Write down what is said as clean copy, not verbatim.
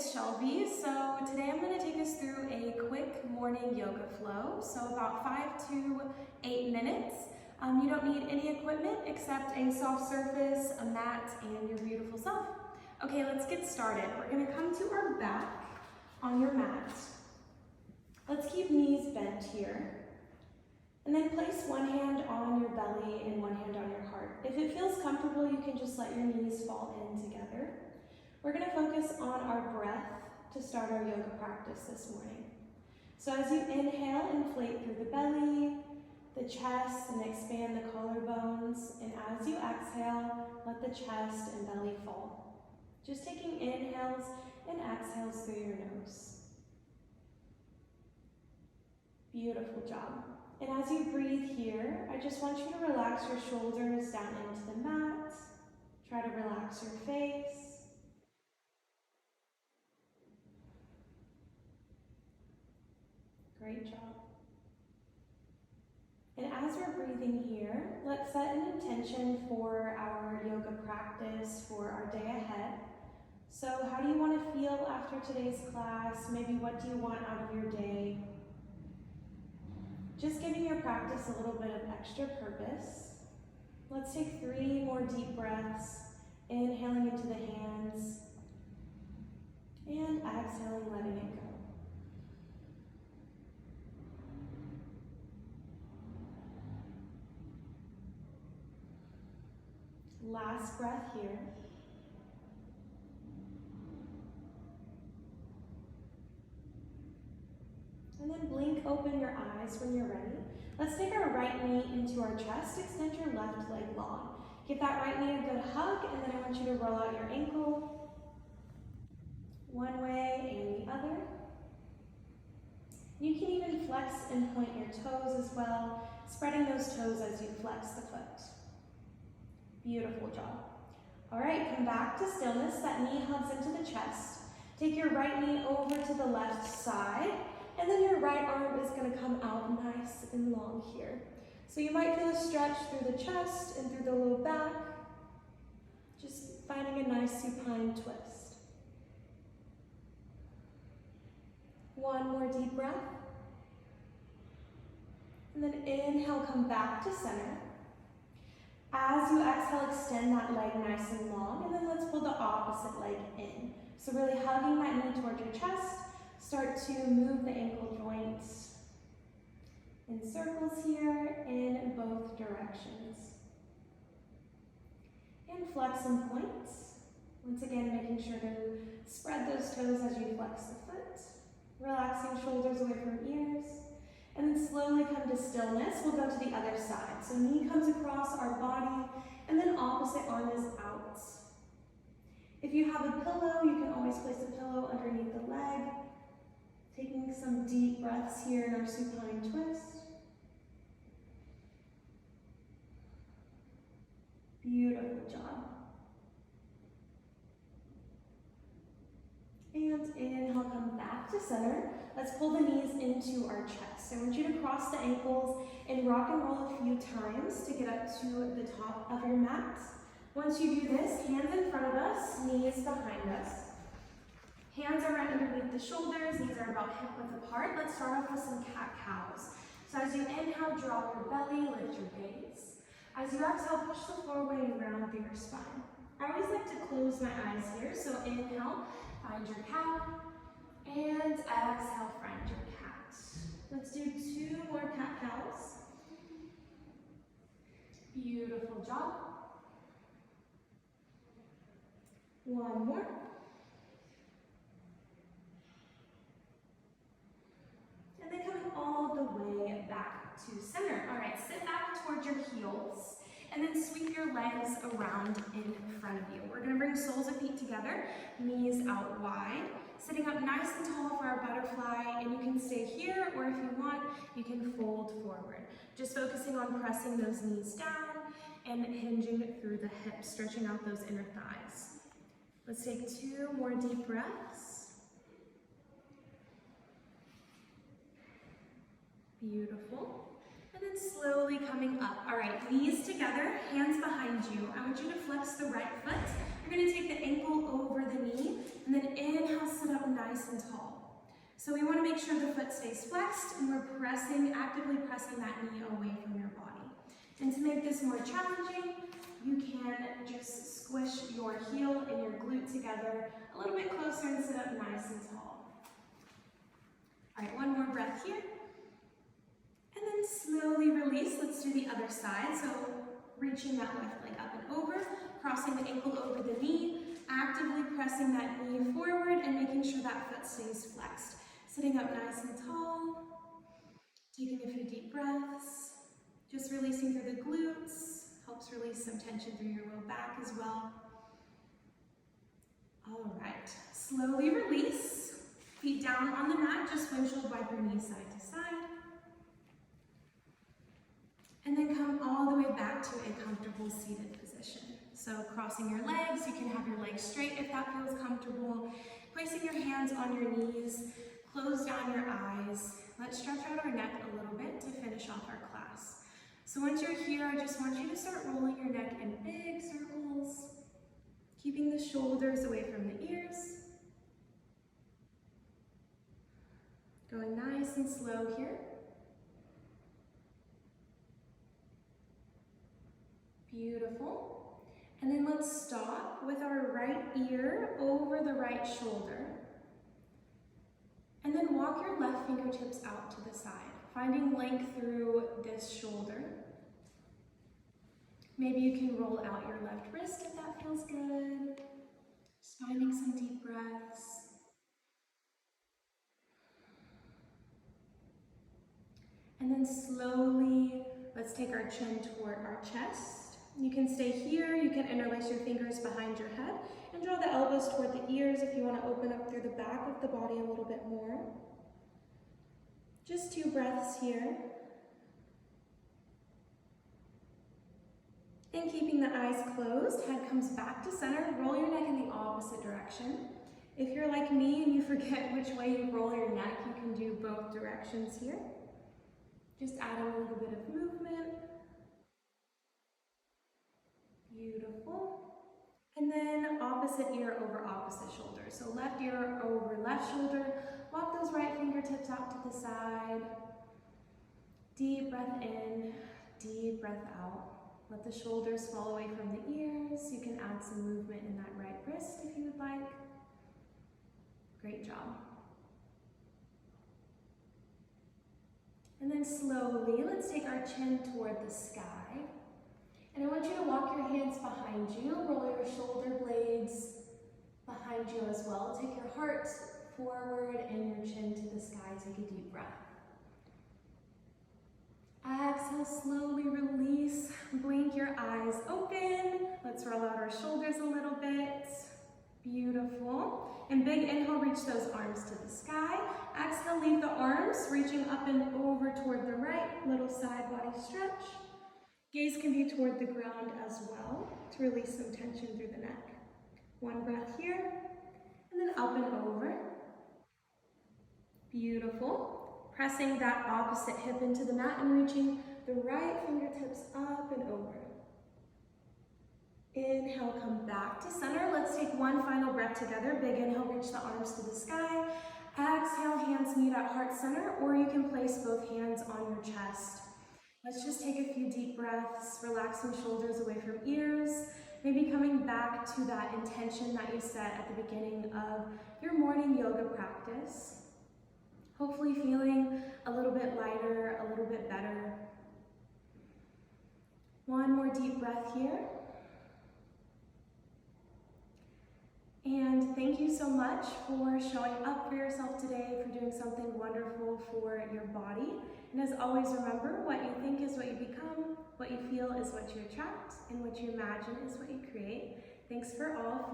it's Shelby. So today I'm going to take us through a quick morning yoga flow. So about 5 to 8 minutes. You don't need any equipment except a soft surface, a mat, and your beautiful self. Okay, let's get started. We're going to come to our back on your mat. Let's keep knees bent here. And then place one hand on your belly and one hand on your heart. If it feels comfortable, you can just let your knees fall in together. We're going to focus on our breath to start our yoga practice this morning. So as you inhale, inflate through the belly, the chest, and expand the collarbones. And as you exhale, let the chest and belly fall. Just taking inhales and exhales through your nose. Beautiful job. And as you breathe here, I just want you to relax your shoulders down into the mat. Try to relax your face. Great job. And as we're breathing here, let's set an intention for our yoga practice for our day ahead. So how do you want to feel after today's class? Maybe what do you want out of your day? Just giving your practice a little bit of extra purpose. Let's take 3 more deep breaths, inhaling into the hands, and exhaling, letting it go. Last breath here. And then blink open your eyes when you're ready. Let's take our right knee into our chest. Extend your left leg long. Give that right knee a good hug, and then I want you to roll out your ankle. One way and the other. You can even flex and point your toes as well, spreading those toes as you flex the foot. Beautiful job. All right, come back to stillness. That knee hugs into the chest. Take your right knee over to the left side, and then your right arm is going to come out nice and long here. So you might feel a stretch through the chest and through the low back. Just finding a nice supine twist. One more deep breath. And then inhale, come back to center. As you exhale, extend that leg nice and long, and then let's pull the opposite leg in. So really hugging that knee towards your chest. Start to move the ankle joints in circles here in both directions. And flex and point. Once again, making sure to spread those toes as you flex the foot. Relaxing shoulders away from ears. And then slowly come to stillness. We'll go to the other side. So knee comes across our body, and then opposite arm is out. If you have a pillow, you can always place a pillow underneath the leg. Taking some deep breaths here in our supine twist. Beautiful job. And inhale, come back to center. Let's pull the knees into our chest. I want you to cross the ankles and rock and roll a few times to get up to the top of your mat. Once you do this, hands in front of us, knees behind us. Hands are right underneath the shoulders, knees are about hip width apart. Let's start off with some cat-cows. So as you inhale, drop your belly, lift your gaze. As you exhale, push the floor away and round through your spine. I always like to close my eyes here, so inhale, find your cow, and exhale, find your cat. Let's do 2 more cat-cows. Beautiful job. One more. And then coming all the way back to center. All right, sit back towards your heels and then sweep your legs around in front of you. We're gonna bring soles of feet together, knees out wide, sitting up nice and tall for our butterfly, and you can stay here, or if you want, you can fold forward. Just focusing on pressing those knees down and hinging through the hips, stretching out those inner thighs. Let's take 2 more deep breaths. Beautiful. And then slowly coming up. All right, knees together, hands behind you. I want you to flex the right foot. You're going to take the ankle over the knee, and then inhale, sit up So we want to make sure the foot stays flexed and we're actively pressing that knee away from your body. And to make this more challenging, you can just squish your heel and your glute together a little bit closer and sit up nice and tall. All right, one more breath here. And then slowly release. Let's do the other side. So reaching that left leg up and over, crossing the ankle over the knee, actively pressing that knee forward and making sure that foot stays flexed. Sitting up nice and tall, taking a few deep breaths, just releasing through the glutes, helps release some tension through your low back as well. All right, slowly release, feet down on the mat, just windshield wiper knees side to side. And then come all the way back to a comfortable seated position. So crossing your legs, you can have your legs straight if that feels comfortable. Placing your hands on your knees, close down your eyes. Let's stretch out our neck a little bit to finish off our class. So once you're here, I just want you to start rolling your neck in big circles, keeping the shoulders away from the ears. Going nice and slow here. Beautiful. And then let's stop with our right ear over the right shoulder. And then walk your left fingertips out to the side, finding length through this shoulder. Maybe you can roll out your left wrist if that feels good. Just finding some deep breaths. And then slowly, let's take our chin toward our chest. You can stay here, you can interlace your fingers behind your head and draw the elbows toward the ears if you want to open up through the back of the body a little bit more. Just 2 breaths here. And keeping the eyes closed, head comes back to center, roll your neck in the opposite direction. If you're like me and you forget which way you roll your neck, you can do both directions here. Just adding a little bit of movement. Beautiful. And then opposite ear over opposite shoulder. So left ear over left shoulder. Walk those right fingertips out to the side. Deep breath in, deep breath out. Let the shoulders fall away from the ears. You can add some movement in that right wrist if you would like. Great job. And then slowly, let's take our chin toward the sky. And I want you to walk your hands behind you, roll your shoulder blades behind you as well. Take your heart forward and your chin to the sky. Take a deep breath. Exhale, slowly release. Blink your eyes open. Let's roll out our shoulders a little bit. Beautiful. And big inhale, reach those arms to the sky. Exhale, leave the arms reaching up and over toward the right. Little side body stretch. Gaze can be toward the ground as well to release some tension through the neck. 1 breath here, and then up and over. Beautiful. Pressing that opposite hip into the mat and reaching the right fingertips up and over. Inhale, come back to center. Let's take 1 final breath together. Big inhale, reach the arms to the sky. Exhale, hands meet at heart center, or you can place both hands on your chest. Let's just take a few deep breaths, relaxing shoulders away from ears, maybe coming back to that intention that you set at the beginning of your morning yoga practice. Hopefully feeling a little bit lighter, a little bit better. 1 more deep breath here. And thank you so much for showing up for yourself today, for doing something wonderful for your body. And as always, remember, what you think is what you become, what you feel is what you attract, and what you imagine is what you create. Thanks for all